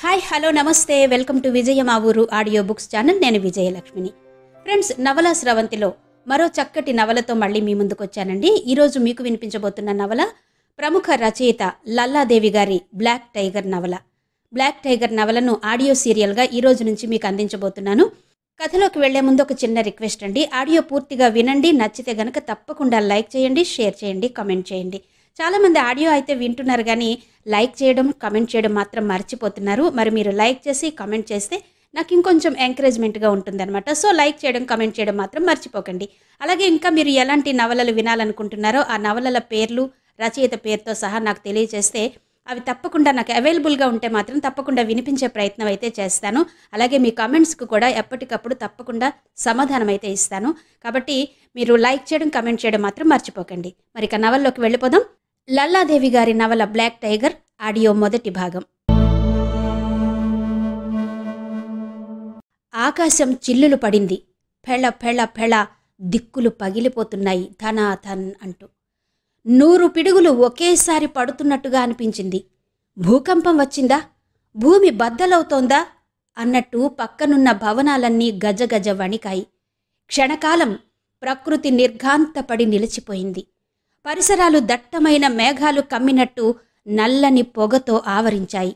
Hi hello నమస్తే welcome to విజయ మా ఊరు ఆడియో బుక్స్ ఛానల్. నేను విజయలక్ష్మిని. ఫ్రెండ్స్, నవల స్రవంతిలో మరో చక్కటి నవలతో మళ్ళీ మీ ముందుకు వచ్చానండి. ఈరోజు మీకు వినిపించబోతున్న నవల ప్రముఖ రచయిత లల్లాదేవి గారి బ్లాక్ టైగర్ నవల. బ్లాక్ టైగర్ నవలను ఆడియో సీరియల్గా ఈ రోజు నుంచి మీకు అందించబోతున్నాను. కథలోకి వెళ్లే ముందు ఒక చిన్న రిక్వెస్ట్ అండి. ఆడియో పూర్తిగా వినండి. నచ్చితే గనక తప్పకుండా లైక్ చేయండి, షేర్ చేయండి, కామెంట్ చేయండి. చాలామంది ఆడియో అయితే వింటున్నారు కానీ లైక్ చేయడం, కమెంట్ చేయడం మాత్రం మర్చిపోతున్నారు. మరి మీరు లైక్ చేసి కమెంట్ చేస్తే నాకు ఇంకొంచెం ఎంకరేజ్మెంట్గా ఉంటుందన్నమాట. సో లైక్ చేయడం, కమెంట్ చేయడం మాత్రం మర్చిపోకండి. అలాగే ఇంకా మీరు ఎలాంటి నవలలు వినాలనుకుంటున్నారో ఆ నవలల పేర్లు, రచయిత పేరుతో సహా నాకు తెలియజేస్తే అవి తప్పకుండా నాకు అవైలబుల్గా ఉంటే మాత్రం తప్పకుండా వినిపించే ప్రయత్నం అయితే చేస్తాను. అలాగే మీ కామెంట్స్కు కూడా ఎప్పటికప్పుడు తప్పకుండా సమాధానం అయితే ఇస్తాను. కాబట్టి మీరు లైక్ చేయడం, కమెంట్ చేయడం మాత్రం మర్చిపోకండి. మరి ఇక నవల్లోకి వెళ్ళిపోదాం. లల్లాదేవి గారి నవల బ్లాక్ టైగర్ ఆడియో మొదటి భాగం. ఆకాశం చిల్లులు పడింది. ఫెళ ఫెళ ఫెళ దిక్కులు పగిలిపోతున్నాయి ధనాధన్ అంటూ. 100 పిడుగులు ఒకేసారి పడుతున్నట్టుగా అనిపించింది. భూకంపం వచ్చిందా, భూమి బద్దలవుతోందా అన్నట్టు పక్కనున్న భవనాలన్నీ గజగజ వణికాయి. క్షణకాలం ప్రకృతి నిర్ఘాంతపడి నిలిచిపోయింది. పరిసరాలు దట్టమైన మేఘాలు కమ్మినట్టు నల్లని పొగతో ఆవరించాయి.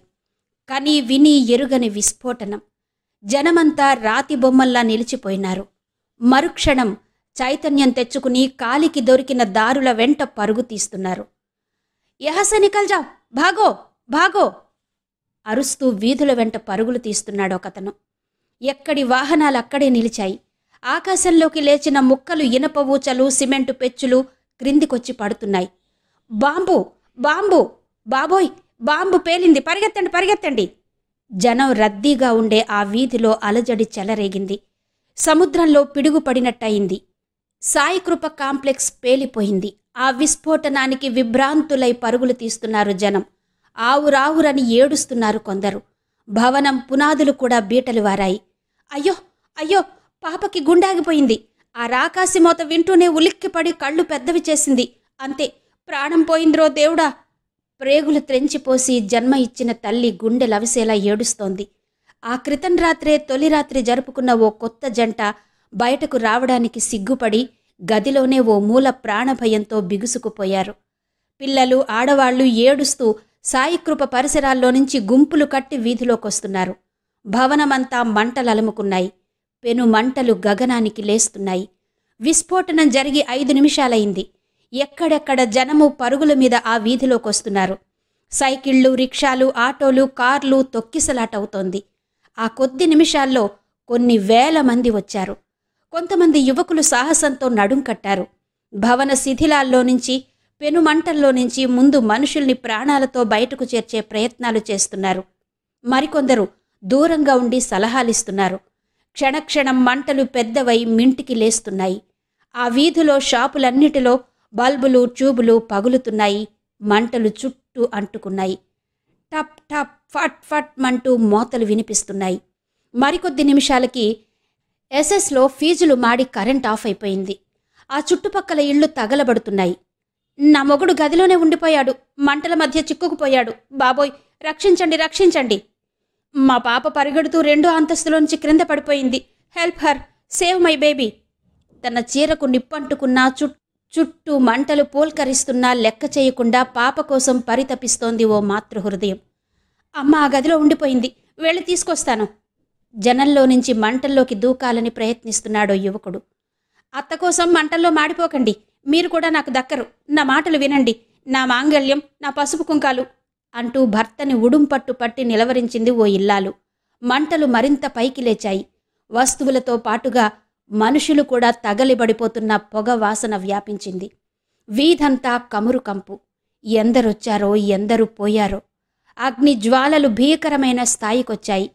కని విని ఎరుగని విస్ఫోటనం. జనమంతా రాతి బొమ్మల్లా నిలిచిపోయినారు. మరుక్షణం చైతన్యం తెచ్చుకుని కాలికి దొరికిన దారుల వెంట పరుగు తీస్తున్నారు. యహసే నికల్ జావ్, భాగో భాగో అరుస్తూ వీధుల వెంట పరుగులు తీస్తున్నాడు ఒకతను. ఎక్కడి వాహనాలు అక్కడే నిలిచాయి. ఆకాశంలోకి లేచిన ముక్కలు, ఇనప ఊచలు, సిమెంటు పెచ్చులు క్రిందికొచ్చి పడుతున్నాయి. బాంబు బాంబు, బాబోయ్ బాంబు పేలింది, పరిగెత్తండి పరిగెత్తండి. జనం రద్దీగా ఉండే ఆ వీధిలో అలజడి చెలరేగింది. సముద్రంలో పిడుగు పడినట్టయింది. సాయికృప కాంప్లెక్స్ పేలిపోయింది. ఆ విస్ఫోటనానికి విభ్రాంతులై పరుగులు తీస్తున్నారు జనం. ఆవురావురని ఏడుస్తున్నారు కొందరు. భవనం పునాదులు కూడా బీటలు వారాయి. అయ్యో అయ్యో, పాపకి గుండాగిపోయింది. ఆ రాకాసి మోత వింటూనే ఉలిక్కిపడి కళ్ళు పెద్దవి చేసింది. అంతే, ప్రాణం పోయిందిరో దేవుడా. ప్రేగులు త్రెంచిపోసి జన్మ ఇచ్చిన తల్లి గుండె లవిసేలా ఏడుస్తోంది. ఆ క్రితం రాత్రే తొలి రాత్రి జరుపుకున్న ఓ కొత్త జంట బయటకు రావడానికి సిగ్గుపడి గదిలోనే ఓ మూల ప్రాణభయంతో బిగుసుకుపోయారు. పిల్లలు, ఆడవాళ్లు ఏడుస్తూ సాయికృప పరిసరాల్లో నుంచి గుంపులు కట్టి వీధిలోకొస్తున్నారు. భవనమంతా మంటలలుముకున్నాయి. పెను మంటలు గగనానికి లేస్తున్నాయి. విస్ఫోటనం జరిగి 5 నిమిషాలైంది. ఎక్కడెక్కడ జనము పరుగుల మీద ఆ వీధిలోకొస్తున్నారు. సైకిళ్లు, రిక్షాలు, ఆటోలు, కార్లు తొక్కిసలాటవుతోంది. ఆ కొద్ది నిమిషాల్లో కొన్ని వేల మంది వచ్చారు. కొంతమంది యువకులు సాహసంతో నడుం కట్టారు. భవన శిథిలాల్లో నుంచి, పెనుమంటల్లో నుంచి ముందు మనుషుల్ని ప్రాణాలతో బయటకు చేర్చే ప్రయత్నాలు చేస్తున్నారు. మరికొందరు దూరంగా ఉండి సలహాలిస్తున్నారు. క్షణక్షణం మంటలు పెద్దవై మింటికి లేస్తున్నాయి. ఆ వీధిలో షాపులన్నిటిలో బల్బులు, ట్యూబులు పగులుతున్నాయి. మంటలు చుట్టూ అంటుకున్నాయి. టప్ టప్ ఫట్ ఫట్ మంటూ మోతలు వినిపిస్తున్నాయి. మరికొద్ది నిమిషాలకి ఎస్ఎస్లో ఫీజులు మాడి కరెంట్ ఆఫ్ అయిపోయింది. ఆ చుట్టుపక్కల ఇళ్లు తగలబడుతున్నాయి. నా మొగుడు గదిలోనే ఉండిపోయాడు, మంటల మధ్య చిక్కుకుపోయాడు, బాబోయ్ రక్షించండి రక్షించండి. మా పాప పరిగెడుతూ 2వ అంతస్తులోంచి క్రింద పడిపోయింది, help her, save my baby. తన చీరకు నిప్పంటుకున్నా, చుట్టూ మంటలు పోల్కరిస్తున్నా లెక్క చేయకుండా పాప కోసం పరితపిస్తోంది ఓ మాతృహృదయం. అమ్మ ఆ గదిలో ఉండిపోయింది, వెళ్ళి తీసుకొస్తాను. జనంలో నుంచి మంటల్లోకి దూకాలని ప్రయత్నిస్తున్నాడో యువకుడు. అత్త కోసం మంటల్లో మాడిపోకండి, మీరు కూడా నాకు దక్కరు, నా మాటలు వినండి, నా మాంగళ్యం, నా పసుపు కుంకాలు అంటూ భర్తని ఉడుంపట్టు పట్టి నిలవరించింది ఓ ఇల్లాలు. మంటలు మరింత పైకి లేచాయి. వస్తువులతో పాటుగా మనుషులు కూడా తగలిబడిపోతున్న పొగ వాసన వ్యాపించింది. వీధంతా కమురు కంపు. ఎందరొచ్చారో ఎందరు పోయారో. అగ్ని జ్వాలలు భీకరమైన స్థాయికొచ్చాయి.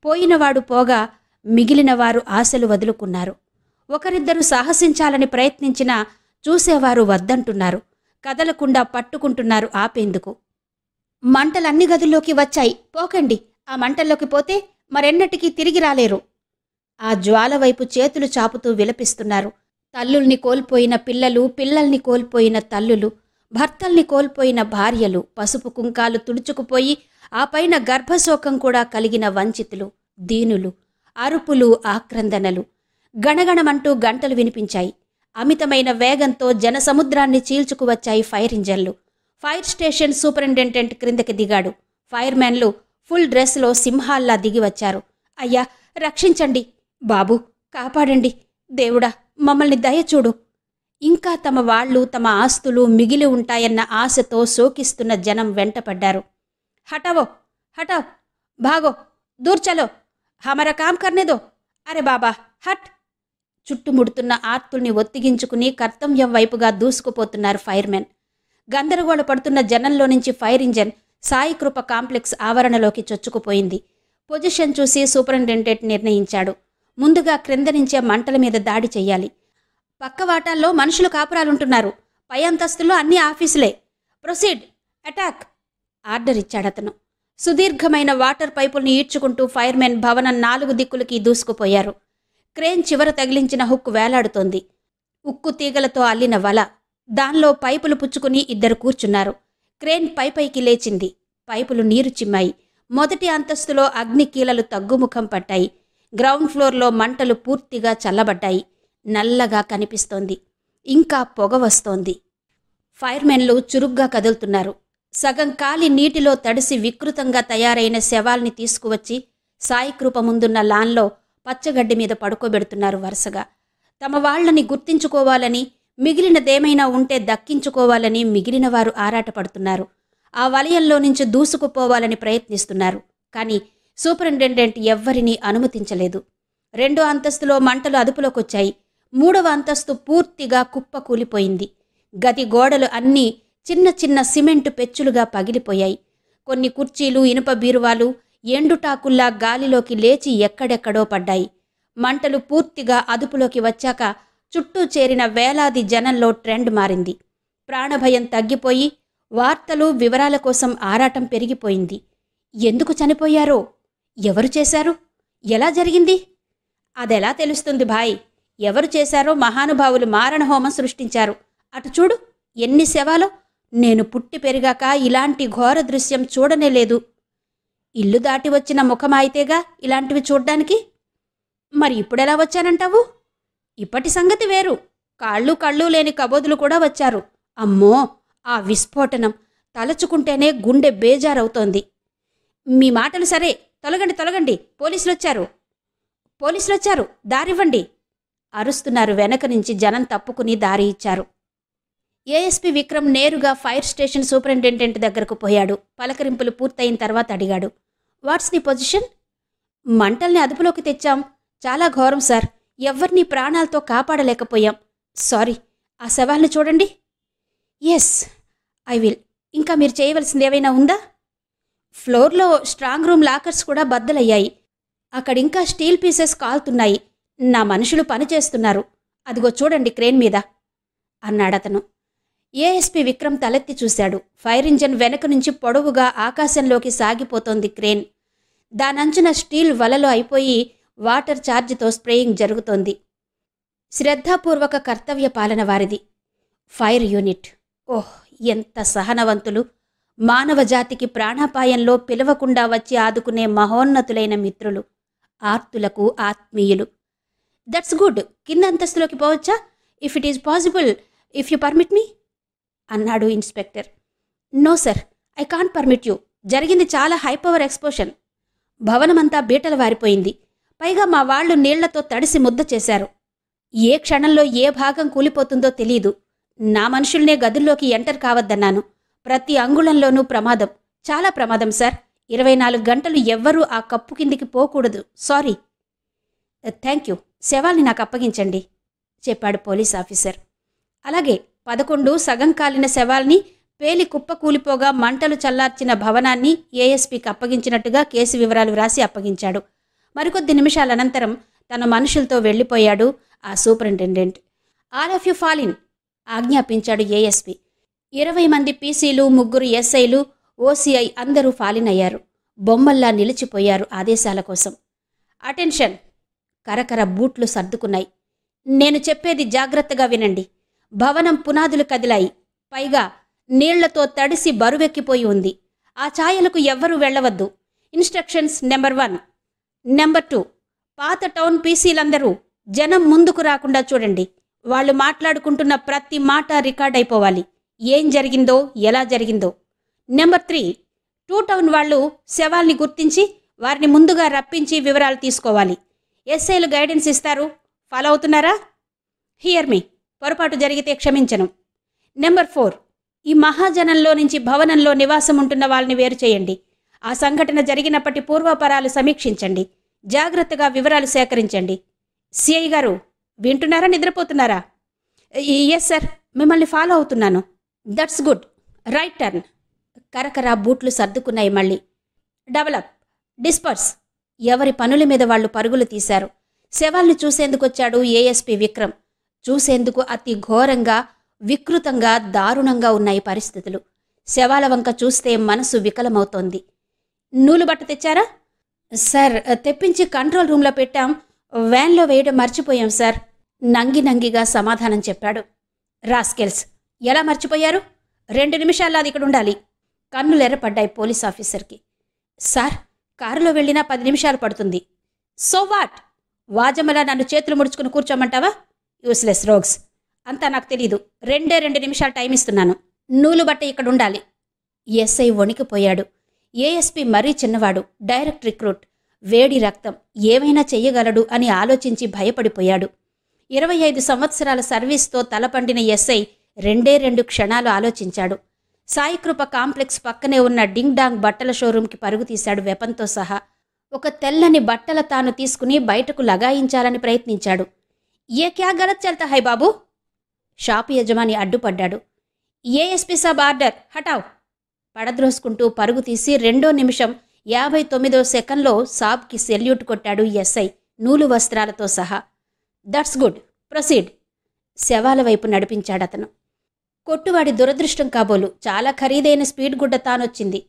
పోయినవాడు పోగా మిగిలినవారు ఆశలు వదులుకున్నారు. ఒకరిద్దరు సాహసించాలని ప్రయత్నించినా చూసేవారు వద్దంటున్నారు. కదలకుండా పట్టుకుంటున్నారు ఆపేందుకు. మంటలన్ని గదుల్లోకి వచ్చాయి, పోకండి, ఆ మంటల్లోకి పోతే మరెన్నటికీ తిరిగి రాలేరు. ఆ జ్వాల వైపు చేతులు చాపుతూ విలపిస్తున్నారు. తల్లుల్ని కోల్పోయిన పిల్లలు, పిల్లల్ని కోల్పోయిన తల్లులు, భర్తల్ని కోల్పోయిన భార్యలు పసుపు కుంకాలు తుడుచుకుపోయి ఆ పైన గర్భశోకం కూడా కలిగిన వంచితులు, దీనులు, అరుపులు, ఆక్రందనలు. గణగణమంటూ గంటలు వినిపించాయి. అమితమైన వేగంతో జనసముద్రాన్ని చీల్చుకువచ్చాయి ఫైర్ ఇంజన్లు. ఫైర్ స్టేషన్ సూపరింటెండెంట్ క్రిందకి దిగాడు. ఫైర్మెన్లు ఫుల్ డ్రెస్లో సింహాల్లా దిగివచ్చారు. అయ్యా, రక్షించండి, బాబూ, కాపాడండి, దేవుడా, మమ్మల్ని దయచూడు. ఇంకా తమ వాళ్ళు, తమ ఆస్తులు మిగిలి ఉంటాయన్న ఆశతో శోకిస్తున్న జనం వెంటపడ్డారు. హటావో, హటావ్, భాగో, దూర్ చలో, హమారా కామ్ కర్నే దో, అరే బాబా, హట్. చుట్టుముడుతున్న ఆర్తుల్ని ఒత్తిగించుకుని కర్తవ్యం వైపుగా దూసుకుపోతున్నారు ఫైర్మెన్. గందరగోళ పడుతున్న జనంలో నుంచి ఫైర్ ఇంజన్ సాయికృప కాంప్లెక్స్ ఆవరణలోకి చొచ్చుకుపోయింది. పొజిషన్ చూసి సూపరింటెండెంట్ నిర్ణయించాడు. ముందుగా క్రింద నుంచే మంటల మీద దాడి చెయ్యాలి. పక్క వాటాల్లో మనుషులు కాపురాలుంటున్నారు. పై అంతస్తుల్లో అన్ని ఆఫీసులే. ప్రొసీడ్, అటాక్ ఆర్డర్ ఇచ్చాడతను. సుదీర్ఘమైన వాటర్ పైపుల్ని ఈడ్చుకుంటూ ఫైర్మెన్ భవనం 4 దిక్కులకి దూసుకుపోయారు. క్రేన్ చివర తగిలించిన హుక్కు వేలాడుతోంది. ఉక్కు తీగలతో అల్లిన వల. దానిలో పైపులు పుచ్చుకుని 2 కూర్చున్నారు. క్రేన్ పైపైకి లేచింది. పైపులు నీరు చిమ్మాయి. మొదటి అంతస్తులో అగ్నికీలలు తగ్గుముఖం పట్టాయి. గ్రౌండ్ ఫ్లోర్లో మంటలు పూర్తిగా చల్లబడ్డాయి. నల్లగా కనిపిస్తోంది. ఇంకా పొగ వస్తోంది. ఫైర్మెన్లు చురుగ్గా కదులుతున్నారు. సగం కాలి నీటిలో తడిసి వికృతంగా తయారైన శవాల్ని తీసుకువచ్చి సాయికృప ముందున్న లాన్లో పచ్చగడ్డి మీద పడుకోబెడుతున్నారు వరుసగా. తమ వాళ్లని గుర్తించుకోవాలని, మిగిలినదేమైనా ఉంటే దక్కించుకోవాలని మిగిలిన వారు ఆరాటపడుతున్నారు. ఆ వలయంలో నుంచి దూసుకుపోవాలని ప్రయత్నిస్తున్నారు. కానీ సూపరింటెండెంట్ ఎవ్వరినీ అనుమతించలేదు. 2వ అంతస్తులో మంటలు అదుపులోకొచ్చాయి. 3వ అంతస్తు పూర్తిగా కుప్పకూలిపోయింది. గది గోడలు అన్నీ చిన్న చిన్న సిమెంటు పెచ్చులుగా పగిలిపోయాయి. కొన్ని కుర్చీలు, ఇనుప బీరువాలు ఎండుటాకుల్లా గాలిలోకి లేచి ఎక్కడెక్కడో పడ్డాయి. మంటలు పూర్తిగా అదుపులోకి వచ్చాక చుట్టూ చేరిన వేలాది జనంలో ట్రెండ్ మారింది. ప్రాణభయం తగ్గిపోయి వార్తలు, వివరాల కోసం ఆరాటం పెరిగిపోయింది. ఎందుకు చనిపోయారో, ఎవరు చేశారు, ఎలా జరిగింది? అదెలా తెలుస్తుంది భాయ్? ఎవరు చేశారో మహానుభావులు మారణహోమం సృష్టించారు. అటు చూడు, ఎన్ని శవాలో! నేను పుట్టి పెరిగాక ఇలాంటి ఘోర దృశ్యం చూడనే లేదు. ఇల్లు దాటి వచ్చిన ముఖమాయితేగా ఇలాంటివి చూడ్డానికి. మరి ఇప్పుడెలా వచ్చానంటావు? ఇప్పటి సంగతి వేరు. కాళ్ళు కళ్ళు లేని కబోదులు కూడా వచ్చారు. అమ్మో, ఆ విస్ఫోటనం తలచుకుంటేనే గుండె బేజారవుతోంది. మీ మాటలు సరే, తొలగండి, తొలగండి, పోలీసులొచ్చారు, దారివ్వండి అరుస్తున్నారు. వెనక నుంచి జనం తప్పుకుని దారి ఇచ్చారు. ఏఎస్పీ విక్రమ్ నేరుగా ఫైర్ స్టేషన్ సూపరింటెండెంట్ దగ్గరకు పోయాడు. పలకరింపులు పూర్తయిన తర్వాత అడిగాడు, వాట్స్ ది పొజిషన్? మంటల్ని అదుపులోకి తెచ్చాం. చాలా ఘోరం సార్. ఎవ్వరినీ ప్రాణాలతో కాపాడలేకపోయాం. సారీ. ఆ శవాల్ని చూడండి. Yes, I will. ఇంకా మీరు చేయవలసిందేమైనా ఉందా? ఫ్లోర్లో స్ట్రాంగ్ రూమ్ లాకర్స్ కూడా బద్దలయ్యాయి. అక్కడింకా స్టీల్ పీసెస్ కాలుతున్నాయి. నా మనుషులు పనిచేస్తున్నారు. అదిగో చూడండి క్రేన్ మీద అన్నాడతను. ఏఎస్పీ విక్రమ్ తలెత్తి చూశాడు. ఫైర్ ఇంజన్ వెనక నుంచి పొడవుగా ఆకాశంలోకి సాగిపోతోంది క్రేన్. దానంచున స్టీల్ వలలో అయిపోయి వాటర్ ఛార్జితో స్ప్రేయింగ్ జరుగుతోంది. శ్రద్ధాపూర్వక కర్తవ్య పాలన వారిది. ఫైర్ యూనిట్, ఓహ్, ఎంత సహనవంతులు! మానవజాతికి ప్రాణాపాయంలో పిలవకుండా వచ్చి ఆదుకునే మహోన్నతులైన మిత్రులు, ఆర్తులకు ఆత్మీయులు. That's good. కింద అంతస్తులోకి పోవచ్చా? If it is possible, if you permit me అన్నాడు inspector. No sir, I can't permit you. జరిగింది చాలా హై పవర్ ఎక్స్ప్లోషన్. భవనమంతా బీటలు వారిపోయింది. పైగా మా వాళ్లు నీళ్లతో తడిసి ముద్ద చేశారు. ఏ క్షణంలో ఏ భాగం కూలిపోతుందో తెలీదు. నా మనుషుల్నే గదుల్లోకి ఎంటర్ కావద్దన్నాను. ప్రతి అంగుళంలోనూ ప్రమాదం, చాలా ప్రమాదం సార్. 24 గంటలు ఎవ్వరూ ఆ కప్పు కిందికి పోకూడదు. సారీ. Thank you. శవాల్ని నాకు అప్పగించండి చెప్పాడు పోలీస్ ఆఫీసర్. అలాగే 11 సగం కాలిన శవాల్ని పేలి కుప్ప కూలిపోగా మంటలు చల్లార్చిన భవనాన్ని ఏఎస్పీకి అప్పగించినట్టుగా కేసు వివరాలు వ్రాసి అప్పగించాడు. మరికొద్ది నిమిషాల అనంతరం తన మనుషులతో వెళ్లిపోయాడు ఆ superintendent. All of you fall in ఆజ్ఞాపించాడు ఏఎస్పీ. 20 మంది పీసీలు, 3 ఎస్ఐలు, ఓసీఐ అందరూ ఫాలిన్ అయ్యారు. బొమ్మల్లా నిలిచిపోయారు ఆదేశాల కోసం. అటెన్షన్! కరకర బూట్లు సర్దుకున్నాయి. నేను చెప్పేది జాగ్రత్తగా వినండి. భవనం పునాదులు కదిలాయి. పైగా నీళ్లతో తడిసి బరువెక్కిపోయి ఉంది. ఆ ఛాయలకు ఎవ్వరూ వెళ్ళవద్దు. Instructions number 1. నెంబర్ 2, పాత టౌన్ పీసీలందరూ జనం ముందుకు రాకుండా చూడండి. వాళ్ళు మాట్లాడుకుంటున్న ప్రతి మాట రికార్డ్ అయిపోవాలి. ఏం జరిగిందో, ఎలా జరిగిందో. నెంబర్ 3, 2 టౌన్ వాళ్ళు శవాల్ని గుర్తించి వారిని ముందుగా రప్పించి వివరాలు తీసుకోవాలి. ఎస్ఐలు గైడెన్స్ ఇస్తారు. ఫాలో అవుతున్నారా? హియర్ మీ. పొరపాటు జరిగితే క్షమించను. నెంబర్ 4, ఈ మహాజనంలో నుంచి భవనంలో నివాసం ఉంటున్న వాళ్ళని వేరు చేయండి. ఆ సంఘటన జరిగినప్పటి పూర్వాపరాలు సమీక్షించండి. జాగ్రత్తగా వివరాలు సేకరించండి. సిఐ గారు వింటున్నారా, నిద్రపోతున్నారా? ఎస్ సార్, మిమ్మల్ని ఫాలో అవుతున్నాను. That's good. Right turn. కరకర బూట్లు సర్దుకున్నాయి మళ్ళీ. Develop, disperse. ఎవరి పనుల మీద వాళ్ళు పరుగులు తీశారు. శవాల్ని చూసేందుకొచ్చాడు ఏఎస్పీ విక్రమ్. చూసేందుకు అతి ఘోరంగా, వికృతంగా, దారుణంగా ఉన్నాయి పరిస్థితులు. శవాల వంక చూస్తే మనసు వికలమవుతోంది. నూలుబట్ట తెచ్చారా? సార్, తెప్పించి కంట్రోల్ రూమ్లో పెట్టాం. వ్యాన్లో వేయడం మర్చిపోయాం సార్. నంగిగా సమాధానం చెప్పాడు. రాస్కెల్స్, ఎలా మర్చిపోయారు? 2 నిమిషాల్లో అది ఇక్కడ ఉండాలి. కన్నులెర్రపడ్డాయి పోలీస్ ఆఫీసర్కి. సార్, కారులో వెళ్ళినా 10 నిమిషాలు పడుతుంది. So what? వాజమ్మలా నన్ను చేతులు ముడుచుకుని కూర్చోమంటావా? Useless rogues. అంతా నాకు తెలీదు. 2 నిమిషాలు టైం ఇస్తున్నాను. నూలుబట్ట ఇక్కడ ఉండాలి. ఎస్ఐ వణికిపోయాడు. ఏఎస్పీ మరీ చిన్నవాడు, డైరెక్ట్ రిక్రూట్, వేడి రక్తం, ఏమైనా చెయ్యగలడు అని ఆలోచించి భయపడిపోయాడు. 25 సంవత్సరాల సర్వీస్తో తలపండిన ఎస్ఐ 2 క్షణాలు ఆలోచించాడు. సాయికృప కాంప్లెక్స్ పక్కనే ఉన్న డింగ్ డాంగ్ బట్టల షోరూంకి పరుగు తీశాడు వెపన్తో సహా. ఒక తెల్లని బట్టల తాను తీసుకుని బయటకు లగాయించాలని ప్రయత్నించాడు. ఏ క్యా గలత్ చల్తా హై బాబూ? షాపు యజమాని అడ్డుపడ్డాడు. ఏఎస్పీ సాబ్ ఆర్డర్, హటావ్. పడద్రోసుకుంటూ పరుగు తీసి 2వ నిమిషం 59వ సెకండ్లో సాబ్కి సెల్యూట్ కొట్టాడు ఎస్ఐ, నూలు వస్త్రాలతో సహా. That's good, proceed. శవాల వైపు నడిపించాడతను. కొట్టువాడి దురదృష్టం కాబోలు చాలా ఖరీదైన స్పీడ్ గుడ్డ తానొచ్చింది.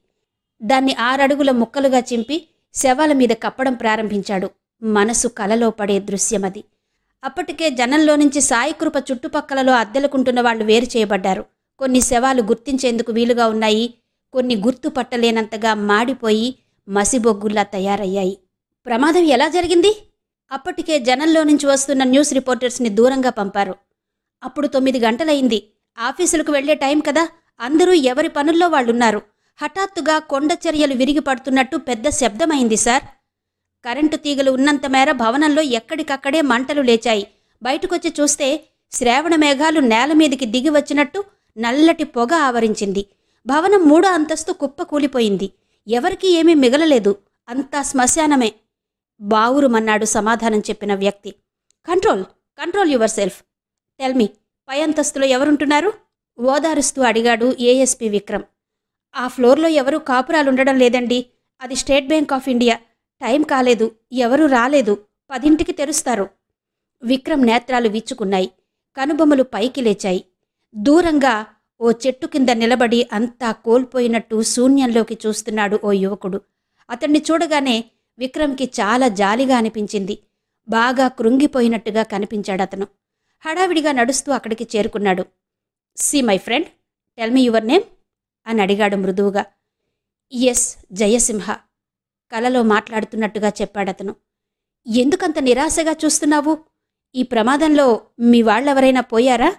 దాన్ని 6 అడుగుల ముక్కలుగా చింపి శవాల మీద కప్పడం ప్రారంభించాడు. మనసు కలలో పడే దృశ్యమది. అప్పటికే జనంలో నుంచి సాయికృప చుట్టుపక్కలలో అద్దెలుకుంటున్న వాళ్లు వేరు చేయబడ్డారు. కొన్ని శవాలు గుర్తించేందుకు వీలుగా ఉన్నాయి, కొన్ని గుర్తుపట్టలేనంతగా మాడిపోయి మసిబొగ్గుల్లా తయారయ్యాయి. ప్రమాదం ఎలా జరిగింది? అప్పటికే జనంలో నుంచి వస్తున్న న్యూస్ రిపోర్టర్స్ని దూరంగా పంపారు. అప్పుడు 9 గంటలయింది. ఆఫీసులకు వెళ్లే టైం కదా. అందరూ ఎవరి పనుల్లో వాళ్ళున్నారు. హఠాత్తుగా కొండ చర్యలు విరిగి పడుతున్నట్టు పెద్ద శబ్దమైంది సార్. కరెంటు తీగలు ఉన్నంత మేర భవనంలో ఎక్కడికక్కడే మంటలు లేచాయి. బయటకొచ్చి చూస్తే శ్రావణ మేఘాలు నేల మీదికి దిగి వచ్చినట్టు నల్లటి పొగ ఆవరించింది. భవనం 3వ అంతస్తు కుప్ప కూలిపోయింది. ఎవరికీ ఏమీ మిగలలేదు. అంతా శ్మశానమే. బావురుమన్నాడు సమాధానం చెప్పిన వ్యక్తి. Control your self. టెల్మీ, పై అంతస్తులో ఎవరుంటున్నారు? ఓదారుస్తూ అడిగాడు ఏఎస్పీ విక్రమ్. ఆ ఫ్లోర్లో ఎవరూ కాపురాలుండడం లేదండి. అది state bank of India. Time కాలేదు, ఎవరూ రాలేదు. 10ంటికి తెరుస్తారు. విక్రమ్ నేత్రాలు విచ్చుకున్నాయి. కనుబొమ్మలు పైకి లేచాయి. దూరంగా ఓ చెట్టు కింద నిలబడి అంతా కోల్పోయినట్టు శూన్యంలోకి చూస్తున్నాడు ఓ యువకుడు. అతన్ని చూడగానే విక్రమ్కి చాలా జాలిగా అనిపించింది. బాగా కృంగిపోయినట్టుగా కనిపించాడతను. హడావిడిగా నడుస్తూ అక్కడికి చేరుకున్నాడు. See my friend, tell me your name అని అడిగాడు మృదువుగా. ఎస్ జయసింహ, కలలో మాట్లాడుతున్నట్టుగా చెప్పాడతను. ఎందుకంత నిరాశగా చూస్తున్నావు? ఈ ప్రమాదంలో మీ వాళ్ళెవరైనా పోయారా?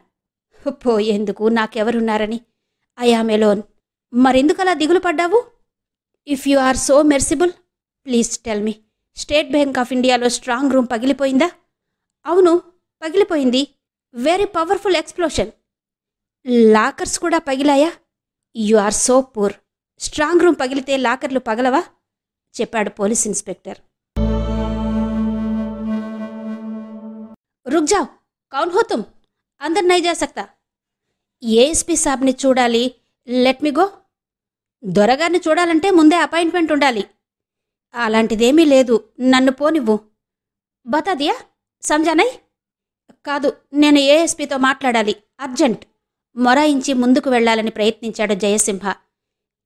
పోయేందుకు నాకెవరున్నారని. I am alone. మరెందుకలా దిగులు పడ్డావు? If you are so merciful, please tell me, state bank of ఇండియాలో స్ట్రాంగ్ రూమ్ పగిలిపోయిందా? అవును, పగిలిపోయింది. Very powerful explosion. లాకర్స్ కూడా పగిలాయా? You are so poor. Strong room పగిలితే లాకర్లు పగలవా? చెప్పాడు పోలీస్ ఇన్స్పెక్టర్. రుక్ జావ్, కౌన్ హో తుమ్? అందర్ నై జా సక్తా. ఏఎస్పీ సాబ్ని చూడాలి. Let me go. దొరగారిని చూడాలంటే ముందే అపాయింట్మెంట్ ఉండాలి. అలాంటిదేమీ లేదు, నన్ను పోనివ్వు. బతాదియా, సంజానై? కాదు, నేను ఏఎస్పీతో మాట్లాడాలి, అర్జెంట్. మొరాయించి ముందుకు వెళ్లాలని ప్రయత్నించాడు జయసింహ.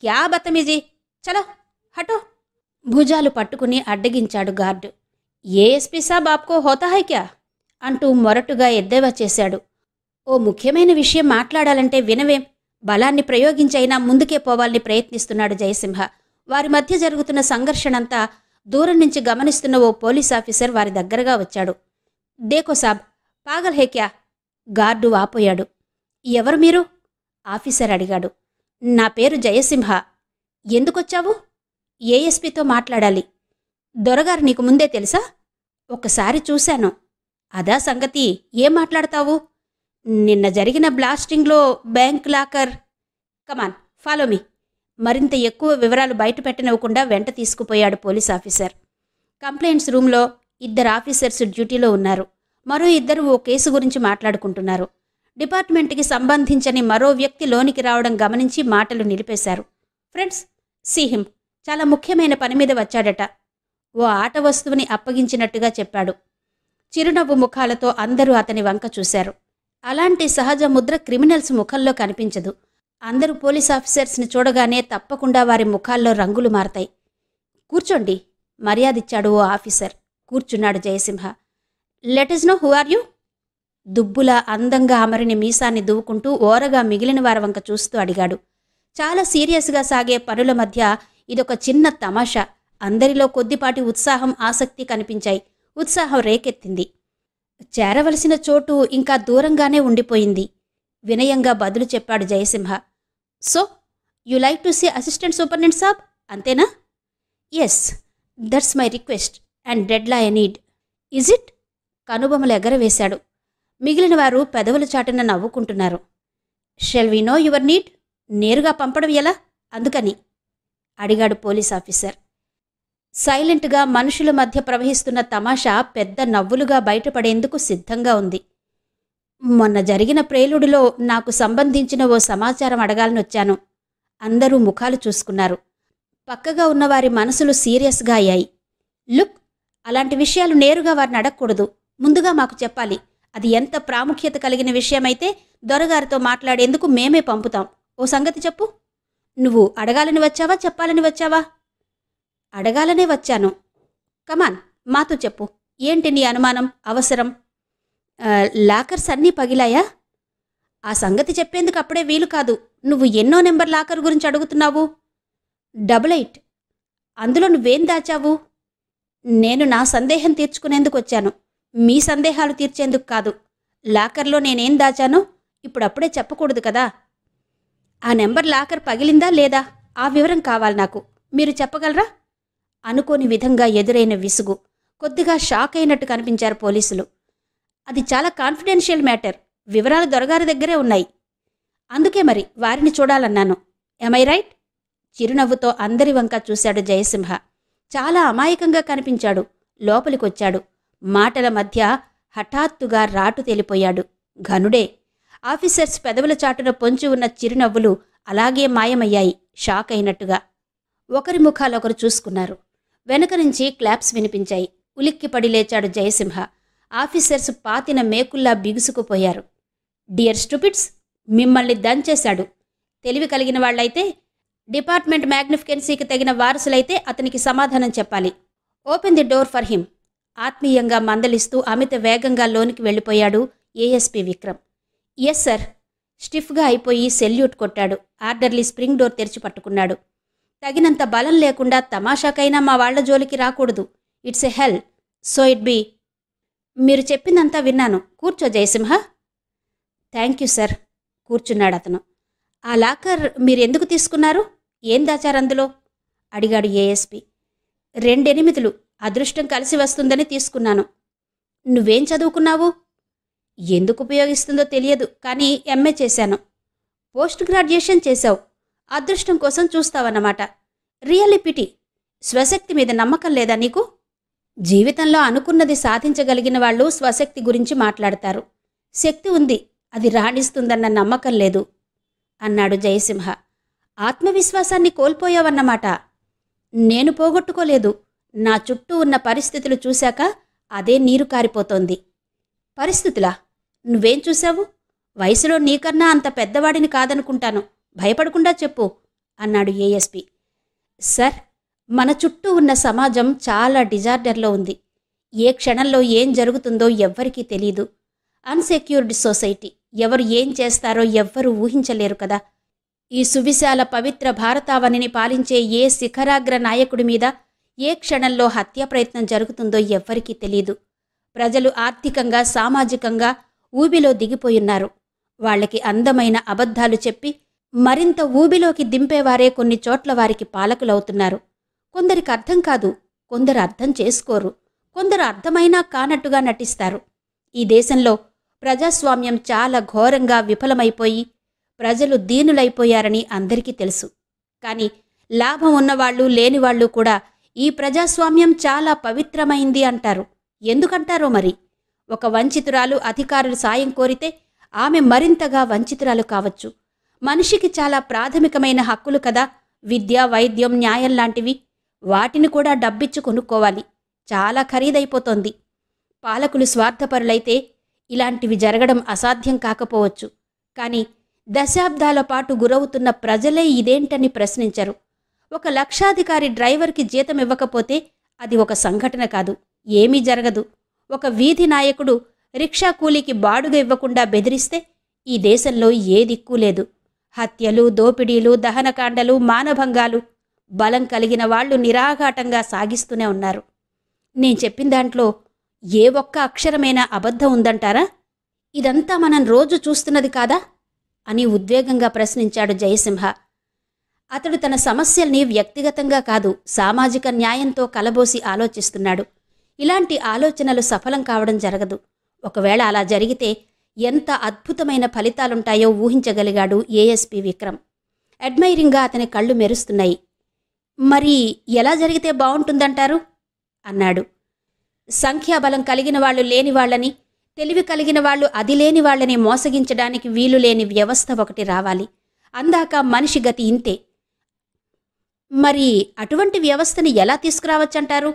క్యా బతమీజీ, చలో హటో. భుజాలు పట్టుకుని అడ్డగించాడు గార్డు. ఏఎస్పీ సాబ్ ఆప్కో హోతా హై క్యా అంటూ మొరటుగా ఎద్దేవా చేశాడు. ఓ ముఖ్యమైన విషయం మాట్లాడాలంటే వినవేం? బలాన్ని ప్రయోగించైనా ముందుకే పోవాలని ప్రయత్నిస్తున్నాడు జయసింహ. వారి మధ్య జరుగుతున్న సంఘర్షణంతా దూరం నుంచి గమనిస్తున్న ఓ పోలీస్ ఆఫీసర్ వారి దగ్గరగా వచ్చాడు. దేకో సాబ్, పాగల్ హే క్యా? గార్డు వాపోయాడు. ఎవరు మీరు? ఆఫీసర్ అడిగాడు. నా పేరు జయసింహ. ఎందుకొచ్చావు? ఏఎస్పీతో మాట్లాడాలి. దొరగారు నీకు ముందే తెలుసా? ఒక్కసారి చూశాను. అదా సంగతి. ఏం మాట్లాడతావు? నిన్న జరిగిన బ్లాస్టింగ్లో బ్యాంక్ లాకర్. కమాన్, ఫాలో మీ. మరింత ఎక్కువ వివరాలు బయట పెట్టనివ్వకుండా వెంట తీసుకుపోయాడు పోలీస్ ఆఫీసర్. కంప్లైంట్స్ రూంలో 2 ఆఫీసర్స్ డ్యూటీలో ఉన్నారు. మరో 2 ఓ కేసు గురించి మాట్లాడుకుంటున్నారు. డిపార్ట్మెంట్కి సంబంధించని మరో వ్యక్తి లోనికి రావడం గమనించి మాటలు నిలిపేశారు. Friends, see him. చాలా ముఖ్యమైన పని మీద వచ్చాడట. ఓ ఆట వస్తువుని అప్పగించినట్టుగా చెప్పాడు. చిరునవ్వు ముఖాలతో అందరూ అతని వంక చూశారు. అలాంటి సహజ ముద్ర క్రిమినల్స్ ముఖంలో కనిపించదు. అందరూ పోలీస్ ఆఫీసర్స్ని చూడగానే తప్పకుండా వారి ముఖాల్లో రంగులు మారతాయి. కూర్చోండి, మర్యాదిచ్చాడు ఓ ఆఫీసర్. కూర్చున్నాడు Jayasimha. Let us know who are you? దుబ్బులా అందంగా అమరిని మీసాన్ని దువ్వుకుంటూ ఓరగా మిగిలిన వారి వంక చూస్తూ అడిగాడు. చాలా సీరియస్గా సాగే పనుల మధ్య ఇదొక చిన్న తమాషా. అందరిలో కొద్దిపాటి ఉత్సాహం, ఆసక్తి కనిపించాయి. ఉత్సాహం రేకెత్తింది. చేరవలసిన చోటు ఇంకా దూరంగానే ఉండిపోయింది. వినయంగా బదులు చెప్పాడు Jayasimha. So you like to see assistant superintendent సాబ్, అంతేనా? Yes, that's my request and that's all I need. Is it? కనుబొమలు ఎగరవేశాడు. మిగిలిన వారు పెదవుల చాటున నవ్వుకుంటున్నారు. Shall we know your need? నేరుగా పంపడం ఎలా? అందుకని అడిగాడు పోలీస్ ఆఫీసర్. సైలెంట్గా మనుషుల మధ్య ప్రవహిస్తున్న తమాషా పెద్ద నవ్వులుగా బయటపడేందుకు సిద్ధంగా ఉంది. మొన్న జరిగిన ప్రేలుడిలో నాకు సంబంధించిన ఓ సమాచారం అడగాలనొచ్చాను. అందరూ ముఖాలు చూసుకున్నారు. పక్కగా ఉన్నవారి మనసులు సీరియస్గా అయ్యాయి. లుక్, అలాంటి విషయాలు నేరుగా వారిని అడగకూడదు. ముందుగా మాకు చెప్పాలి. అది ఎంత ప్రాముఖ్యత కలిగిన విషయమైతే దొరగారితో మాట్లాడేందుకు మేమే పంపుతాం. ఓ సంగతి చెప్పు. నువ్వు అడగాలని వచ్చావా, చెప్పాలని వచ్చావా? అడగాలనే వచ్చాను. కమాన్, మాతో చెప్పు. ఏంటి నీ అనుమానం, అవసరం? లాకర్స్ అన్నీ పగిలాయా? ఆ సంగతి చెప్పేందుకు అప్పుడే వీలు కాదు. నువ్వు ఎన్నో నెంబర్ లాకర్ గురించి అడుగుతున్నావు? 88. అందులో నువ్వేం దాచావు? నేను నా సందేహం తీర్చుకునేందుకు వచ్చాను, మీ సందేహాలు తీర్చేందుకు కాదు. లాకర్లో నేనేం దాచానో ఇప్పుడప్పుడే చెప్పకూడదు కదా. ఆ నెంబర్ లాకర్ పగిలిందా లేదా, ఆ వివరం కావాలి నాకు. మీరు చెప్పగలరా? అనుకోని విధంగా ఎదురైన విసుగు. కొద్దిగా షాక్ అయినట్టు కనిపించారు పోలీసులు. అది చాలా కాన్ఫిడెన్షియల్ మ్యాటర్. వివరాలు దొరగారి దగ్గరే ఉన్నాయి. అందుకే మరి వారిని చూడాలన్నాను. ఎమ్ ఐ రైట్? చిరునవ్వుతో అందరి వంక చూశాడు జయసింహ. చాలా అమాయకంగా కనిపించాడు. లోపలికొచ్చాడు. మాటల మధ్య హఠాత్తుగా రాటు తేలిపోయాడు. ఘనుడే. ఆఫీసర్స్ పెదవుల చాటున పొంచి ఉన్న చిరునవ్వులు అలాగే మాయమయ్యాయి, షాక్ అయినట్టుగా. ఒకరి ముఖాలొకరు చూసుకున్నారు. వెనుక నుంచి క్లాప్స్ వినిపించాయి. ఉలిక్కిపడి లేచాడు జయసింహ. ఆఫీసర్స్ పాతిన మేకుల్లా బిగుసుకుపోయారు. డియర్ స్టూపిడ్స్, మిమ్మల్ని దంచేశాడు. తెలివి కలిగిన వాళ్లైతే, డిపార్ట్మెంట్ మ్యాగ్నిఫికెన్సీకి తగిన వారసులైతే అతనికి సమాధానం చెప్పాలి. Open the door for him. ఆత్మీయంగా మందలిస్తూ అమిత వేగంగా లోనికి వెళ్ళిపోయాడు ఏఎస్పీ విక్రమ్. Yes sir. స్టిఫ్గా అయిపోయి సెల్యూట్ కొట్టాడు. ఆర్డర్లీ స్ప్రింగ్ డోర్ తెరిచి పట్టుకున్నాడు. తగినంత బలం లేకుండా తమాషాకైనా మా వాళ్ల జోలికి రాకూడదు. It's a hell. So it be. మీరు చెప్పిందంతా విన్నాను. కూర్చో జయసింహ. Thank you sir. కూర్చున్నాడు అతను. ఆ లాకర్ మీరెందుకు తీసుకున్నారు? ఏం దాచారందులో? అడిగాడు ఏఎస్పీ. 2 అదృష్టం కలిసి వస్తుందని తీసుకున్నాను. నువ్వేం చదువుకున్నావు? ఎందుకు ఉపయోగిస్తుందో తెలియదు, కానీ ఎంఏ చేశాను. పోస్ట్ గ్రాడ్యుయేషన్ చేశావు. అదృష్టం కోసం చూస్తావన్నమాట. Really PT. స్వశక్తి మీద నమ్మకం లేదా నీకు? జీవితంలో అనుకున్నది సాధించగలిగిన వాళ్ళు స్వశక్తి గురించి మాట్లాడతారు. శక్తి ఉంది, అది రాణిస్తుందన్న నమ్మకం లేదు అన్నాడు జయసింహ. ఆత్మవిశ్వాసాన్ని కోల్పోయావన్నమాట. నేను పోగొట్టుకోలేదు. నా చుట్టూ ఉన్న పరిస్థితులు చూశాక అదే నీరు కారిపోతోంది. పరిస్థితులా? నువ్వేం చూశావు? వయసులో నీకన్నా అంత పెద్దవాడిని కాదనుకుంటాను. భయపడకుండా చెప్పు అన్నాడు ఏఎస్పీ. సార్, మన చుట్టూ ఉన్న సమాజం చాలా డిజార్డర్లో ఉంది. ఏ క్షణంలో ఏం జరుగుతుందో ఎవ్వరికీ తెలీదు. Unsecured society. ఎవరు ఏం చేస్తారో ఎవ్వరూ ఊహించలేరు కదా. ఈ సువిశాల పవిత్ర భారతావనిని పాలించే ఏ శిఖరాగ్ర నాయకుడి మీద ఏ క్షణంలో హత్యా ప్రయత్నం జరుగుతుందో ఎవ్వరికీ తెలియదు. ప్రజలు ఆర్థికంగా సామాజికంగా ఊబిలో దిగిపోయున్నారు. వాళ్ళకి అందమైన అబద్ధాలు చెప్పి మరింత ఊబిలోకి దింపేవారే కొన్ని చోట్ల వారికి పాలకులవుతున్నారు. కొందరికి అర్థం కాదు, కొందరు అర్థం చేసుకోరు, కొందరు అర్థమైనా కానట్టుగా నటిస్తారు. ఈ దేశంలో ప్రజాస్వామ్యం చాలా ఘోరంగా విఫలమైపోయి ప్రజలు దీనులైపోయారని అందరికీ తెలుసు. కానీ లాభం ఉన్నవాళ్లు లేనివాళ్లు కూడా ఈ ప్రజాస్వామ్యం చాలా పవిత్రమైంది అంటారు. ఎందుకంటారో మరి. ఒక వంచితురాలు అధికారులు సాయం కోరితే ఆమె మరింతగా వంచితురాలు కావచ్చు. మనిషికి చాలా ప్రాథమికమైన హక్కులు కదా, విద్య, వైద్యం, న్యాయం లాంటివి. వాటిని కూడా డబ్బిచ్చి కొనుక్కోవాలి. చాలా ఖరీదైపోతోంది. పాలకులు స్వార్థపరులైతే ఇలాంటివి జరగడం అసాధ్యం కాకపోవచ్చు. కానీ దశాబ్దాల పాటు గురవుతున్న ప్రజలే ఇదేంటని ప్రశ్నించరు. ఒక లక్షాధికారి డ్రైవర్కి జీతం ఇవ్వకపోతే అది ఒక సంఘటన కాదు, ఏమీ జరగదు. ఒక వీధి నాయకుడు రిక్షా కూలీకి బాడుగ ఇవ్వకుండా బెదిరిస్తే ఈ దేశంలో ఏ దిక్కు లేదు. హత్యలు, దోపిడీలు, దహనకాండలు, మానభంగాలు బలం కలిగిన వాళ్లు నిరాఘాటంగా సాగిస్తూనే ఉన్నారు. నేను చెప్పిన దాంట్లో ఏ ఒక్క అక్షరమైనా అబద్ధం ఉందంటారా? ఇదంతా మనం రోజు చూస్తున్నది కాదా అని ఉద్వేగంగా ప్రశ్నించాడు జయసింహ. అతడు తన సమస్యల్ని వ్యక్తిగతంగా కాదు, సామాజిక న్యాయంతో కలబోసి ఆలోచిస్తున్నాడు. ఇలాంటి ఆలోచనలు సఫలం కావడం జరగదు. ఒకవేళ అలా జరిగితే ఎంత అద్భుతమైన ఫలితాలుంటాయో ఊహించగలిగాడు ఏఎస్పీ విక్రమ్. అడ్మైరింగ్గా అతని కళ్ళు మెరుస్తున్నాయి. మరి ఎలా జరిగితే బావుంటుందంటారు అన్నాడు. సంఖ్యాబలం కలిగిన వాళ్ళు లేని వాళ్ళని, తెలివి కలిగిన వాళ్ళు అది లేని వాళ్ళని మోసగించడానికి వీలు లేని వ్యవస్థ ఒకటి రావాలి. అందాక మనిషి గతి ఇంతే. మరి అటువంటి వ్యవస్థని ఎలా తీసుకురావచ్చంటారు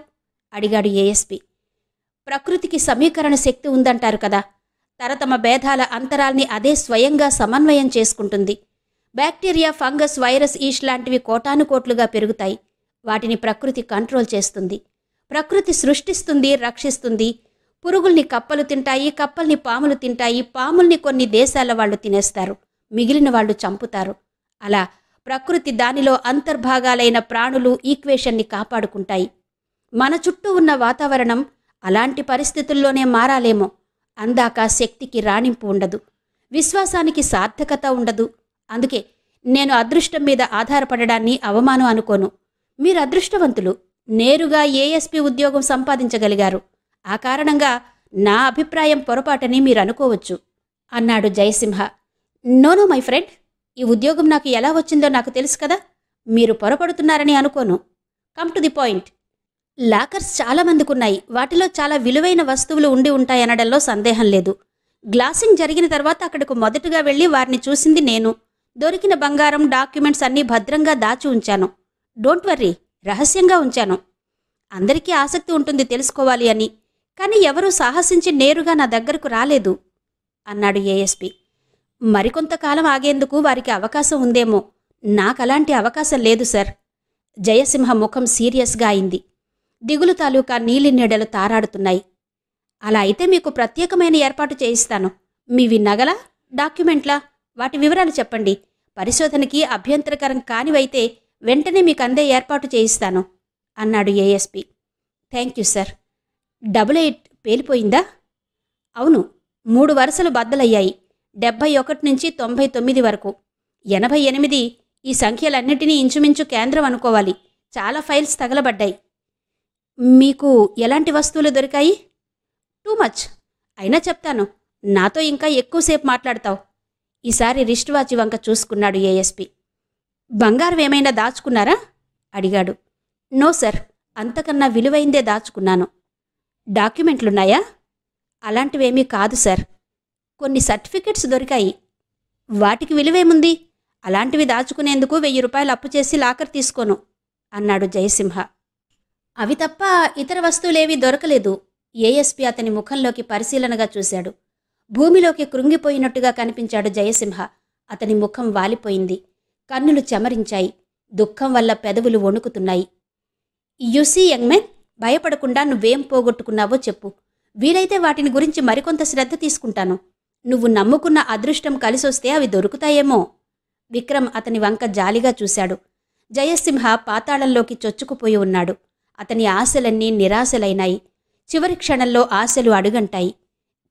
అడిగాడు ఏఎస్పీ. ప్రకృతికి సమీకరణ శక్తి ఉందంటారు కదా. తరతమ భేదాల అంతరాల్ని అదే స్వయంగా సమన్వయం చేసుకుంటుంది. బ్యాక్టీరియా, ఫంగస్, వైరస్, ఈస్ట్ లాంటివి కోటానుకోట్లుగా పెరుగుతాయి. వాటిని ప్రకృతి కంట్రోల్ చేస్తుంది. ప్రకృతి సృష్టిస్తుంది, రక్షిస్తుంది. పురుగుల్ని కప్పలు తింటాయి, కప్పల్ని పాములు తింటాయి, పాముల్ని కొన్ని దేశాల వాళ్ళు తినేస్తారు, మిగిలిన వాళ్ళు చంపుతారు. అలా ప్రకృతి దానిలో అంతర్భాగాలైన ప్రాణులు ఈక్వేషన్ని కాపాడుకుంటాయి. మన చుట్టూ ఉన్న వాతావరణం అలాంటి పరిస్థితుల్లోనే మారాలేమో. అందాక శక్తికి రాణింపు ఉండదు, విశ్వాసానికి సార్థకత ఉండదు. అందుకే నేను అదృష్టం మీద ఆధారపడడాన్ని అవమానం అనుకోను. మీరు అదృష్టవంతులు, నేరుగా ఏఎస్పీ ఉద్యోగం సంపాదించగలిగారు. ఆ కారణంగా నా అభిప్రాయం పొరపాటని మీరు అనుకోవచ్చు అన్నాడు జయసింహ. నోనో మై ఫ్రెండ్, ఈ ఉద్యోగం నాకు ఎలా వచ్చిందో నాకు తెలుసు కదా. మీరు పొరపడుతున్నారని అనుకోను. Come to the point. Lockers చాలా మందికున్నాయి. వాటిలో చాలా విలువైన వస్తువులు ఉండి ఉంటాయనడంలో సందేహం లేదు. గ్లాసింగ్ జరిగిన తర్వాత అక్కడకు మొదటగా వెళ్ళి వారిని చూసింది నేను. దొరికిన బంగారం, డాక్యుమెంట్స్ అన్నీ భద్రంగా దాచి ఉంచాను. డోంట్ వర్రీ, రహస్యంగా ఉంచాను. అందరికీ ఆసక్తి ఉంటుంది తెలుసుకోవాలి అని. కానీ ఎవరూ సాహసించి నేరుగా నా దగ్గరకు రాలేదు అన్నాడు ఏఎస్పీ. మరికొంతకాలం ఆగేందుకు వారికి అవకాశం ఉందేమో. నాకలాంటి అవకాశం లేదు సార్. జయసింహ ముఖం సీరియస్గా అయింది. దిగులు తాలూకా నీలి నీడలు తారాడుతున్నాయి. అలా అయితే మీకు ప్రత్యేకమైన ఏర్పాటు చేయిస్తాను. మీవి నగలా, డాక్యుమెంట్లా? వాటి వివరాలు చెప్పండి. పరిశోధనకి అభ్యంతరకరం కానివైతే వెంటనే మీకు అందే ఏర్పాటు చేయిస్తాను అన్నాడు ఏఎస్పీ. Thank you sir. 88 పేలిపోయిందా? అవును, 3 వరుసలు బద్దలయ్యాయి. 71 నుంచి 99 వరకు. 88 ఈ సంఖ్యలన్నిటినీ ఇంచుమించు కేంద్రం అనుకోవాలి. చాలా ఫైల్స్ తగలబడ్డాయి. మీకు ఎలాంటి వస్తువులు దొరికాయి? Too much. అయినా చెప్తాను, నాతో ఇంకా ఎక్కువసేపు మాట్లాడతావు. ఈసారి రిస్ట్ వాచి వంక చూసుకున్నాడు ఏఎస్పీ. బంగారం ఏమైనా దాచుకున్నారా అడిగాడు. నో సార్, అంతకన్నా విలువైందే దాచుకున్నాను. డాక్యుమెంట్లున్నాయా? అలాంటివేమీ కాదు సార్. కొన్ని సర్టిఫికెట్స్ దొరికాయి. వాటికి విలువేముంది? అలాంటివి దాచుకునేందుకు 1000 రూపాయలు అప్పు చేసి లాకర్ తీసుకోను అన్నాడు జయసింహ. అవి తప్ప ఇతర వస్తువులేవీ దొరకలేదు. ఏఎస్పీ అతని ముఖంలోకి పరిశీలనగా చూశాడు. భూమిలోకి కృంగిపోయినట్టుగా కనిపించాడు జయసింహ. అతని ముఖం వాలిపోయింది. కన్నులు చెమరించాయి. దుఃఖం వల్ల పెదవులు వణుకుతున్నాయి. యుసీ యంగ్ మెన్, భయపడకుండా నువ్వేం పోగొట్టుకున్నావో చెప్పు. వీలైతే వాటిని గురించి మరికొంత శ్రద్ధ తీసుకుంటాను. నువ్వు నమ్ముకున్న అదృష్టం కలిసొస్తే అవి దొరుకుతాయేమో విక్రమ్ అతని వంక జాలిగా చూశాడు. జయసింహ పాతాళంలోకి చొచ్చుకుపోయి ఉన్నాడు. అతని ఆశలన్నీ నిరాశలైనాయి. చివరి క్షణంలో ఆశలు అడుగంటాయి.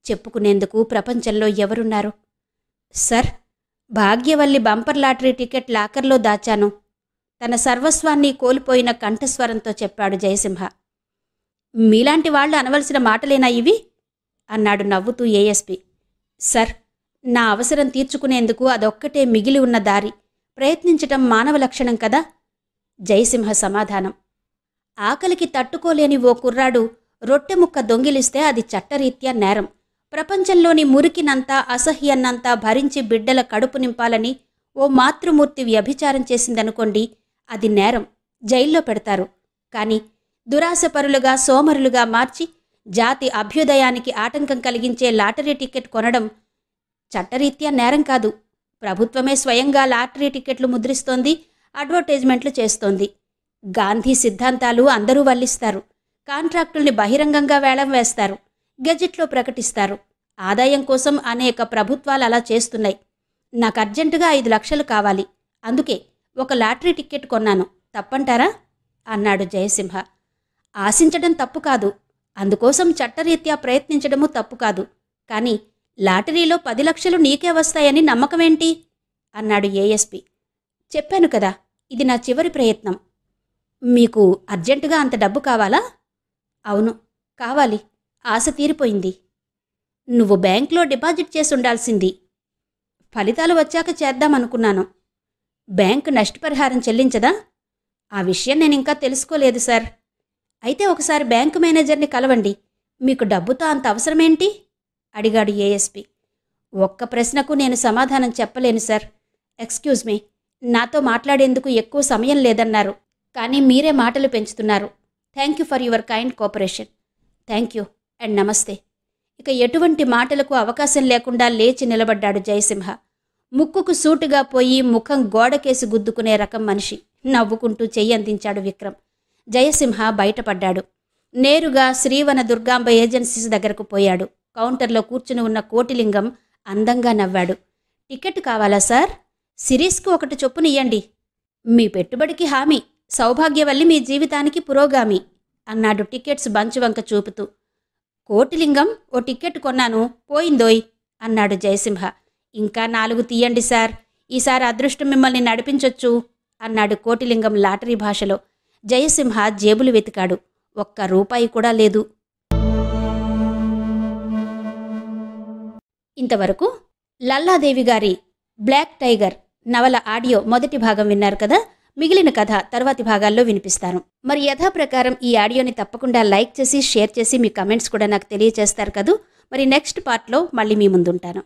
చెప్పుకునేందుకు ప్రపంచంలో ఎవరున్నారు? సర్, భాగ్యవల్లి బంపర్ లాటరీ టికెట్ లాకర్లో దాచాను. తన సర్వస్వాన్ని కోల్పోయిన కంఠస్వరంతో చెప్పాడు జయసింహ. మీలాంటి వాళ్ళు అనవలసిన మాటలేనా ఇవి? అన్నాడు నవ్వుతూ ఏఎస్పీ. సర్, నా అవసరం తీర్చుకునేందుకు అదొక్కటే మిగిలి ఉన్న దారి. ప్రయత్నించటం మానవ లక్షణం కదా. జయసింహ సమాధానం. ఆకలికి తట్టుకోలేని ఓ కుర్రాడు రొట్టె ముక్క దొంగిలిస్తే అది చట్టరీత్యా నేరం. ప్రపంచంలోని మురికినంతా అసహ్యన్నంతా భరించి బిడ్డల కడుపు నింపాలని ఓ మాతృమూర్తి వ్యభిచారం చేసిందనుకోండి, అది నేరం, జైల్లో పెడతారు. కానీ దురాశపరులుగా సోమరులుగా మార్చి జాతి అభ్యుదయానికి ఆటంకం కలిగించే లాటరీ టికెట్ కొనడం చట్టరీత్యా నేరం కాదు. ప్రభుత్వమే స్వయంగా లాటరీ టికెట్లు ముద్రిస్తోంది, అడ్వర్టైజ్మెంట్లు చేస్తోంది. గాంధీ సిద్ధాంతాలు అందరూ వల్లిస్తారు. కాంట్రాక్టుల్ని బహిరంగంగా వేలం వేస్తారు, గెజెట్లో ప్రకటిస్తారు. ఆదాయం కోసం అనేక ప్రభుత్వాలు అలా చేస్తున్నాయి. నాకు అర్జెంటుగా 5 లక్షలు కావాలి. అందుకే ఒక లాటరీ టికెట్ కొన్నాను. తప్పంటారా? అన్నాడు జయసింహ. ఆశించడం తప్పు కాదు, అందుకోసం చట్టరీత్యా ప్రయత్నించడము తప్పు కాదు. కానీ లాటరీలో 10 లక్షలు నీకే వస్తాయని నమ్మకమేంటి? అన్నాడు ఏఎస్పీ. చెప్పాను కదా, ఇది నా చివరి ప్రయత్నం. మీకు అర్జెంటుగా అంత డబ్బు కావాలా? అవును, కావాలి. ఆశ తీరిపోయింది. నువ్వు బ్యాంక్లో డిపాజిట్ చేసి ఉండాల్సింది. ఫలితాలు వచ్చాక చేద్దామనుకున్నాను. బ్యాంకు నష్టపరిహారం చెల్లించదా? ఆ విషయం నేనింకా తెలుసుకోలేదు సార్. అయితే ఒకసారి బ్యాంకు మేనేజర్ని కలవండి. మీకు డబ్బుతో అంత అవసరమేంటి? అడిగాడు ఏఎస్పీ. ఒక్క ప్రశ్నకు నేను సమాధానం చెప్పలేను సార్. ఎక్స్క్యూజ్ మీ, నాతో మాట్లాడేందుకు ఎక్కువ సమయం లేదన్నారు, కానీ మీరే మాటలు పెంచుతున్నారు. Thank you for your kind cooperation. Thank you and నమస్తే. ఇక ఎటువంటి మాటలకు అవకాశం లేకుండా లేచి నిలబడ్డాడు జయసింహ. ముక్కుకు సూటుగా పోయి ముఖం గోడకేసి గుద్దుకునే రకం మనిషి. నవ్వుకుంటూ చెయ్యందించాడు విక్రమ్. జయసింహ బయటపడ్డాడు. నేరుగా శ్రీవన దుర్గాంబ ఏజెన్సీస్ దగ్గరకు పోయాడు. కౌంటర్లో కూర్చుని ఉన్న కోటిలింగం అందంగా నవ్వాడు. టికెట్ కావాలా సార్? సిరీస్కు 1 చొప్పున ఇయ్యండి. మీ పెట్టుబడికి హామీ, సౌభాగ్యవల్లి మీ జీవితానికి పురోగామి అన్నాడు టికెట్స్ బంచువంక చూపుతూ. కోటిలింగం, ఓ టికెట్ కొన్నాను, పోయిందోయ్ అన్నాడు జయసింహ. ఇంకా 4 తీయండి సార్, ఈసారి అదృష్టం మిమ్మల్ని నడిపించొచ్చు అన్నాడు కోటిలింగం లాటరీ భాషలో. జయసింహ జేబులు వెతికాడు. ₹1 కూడా లేదు. ఇంతవరకు లల్లాదేవి గారి బ్లాక్ టైగర్ నవల ఆడియో మొదటి భాగం విన్నారు కదా. మిగిలిన కథ తర్వాతి భాగాల్లో వినిపిస్తాను. మరి యథాప్రకారం ఈ ఆడియోని తప్పకుండా లైక్ చేసి షేర్ చేసి మీ కమెంట్స్ కూడా నాకు తెలియజేస్తారు కదూ. మరి నెక్స్ట్ పార్ట్లో మళ్ళీ మీ ముందుంటాను.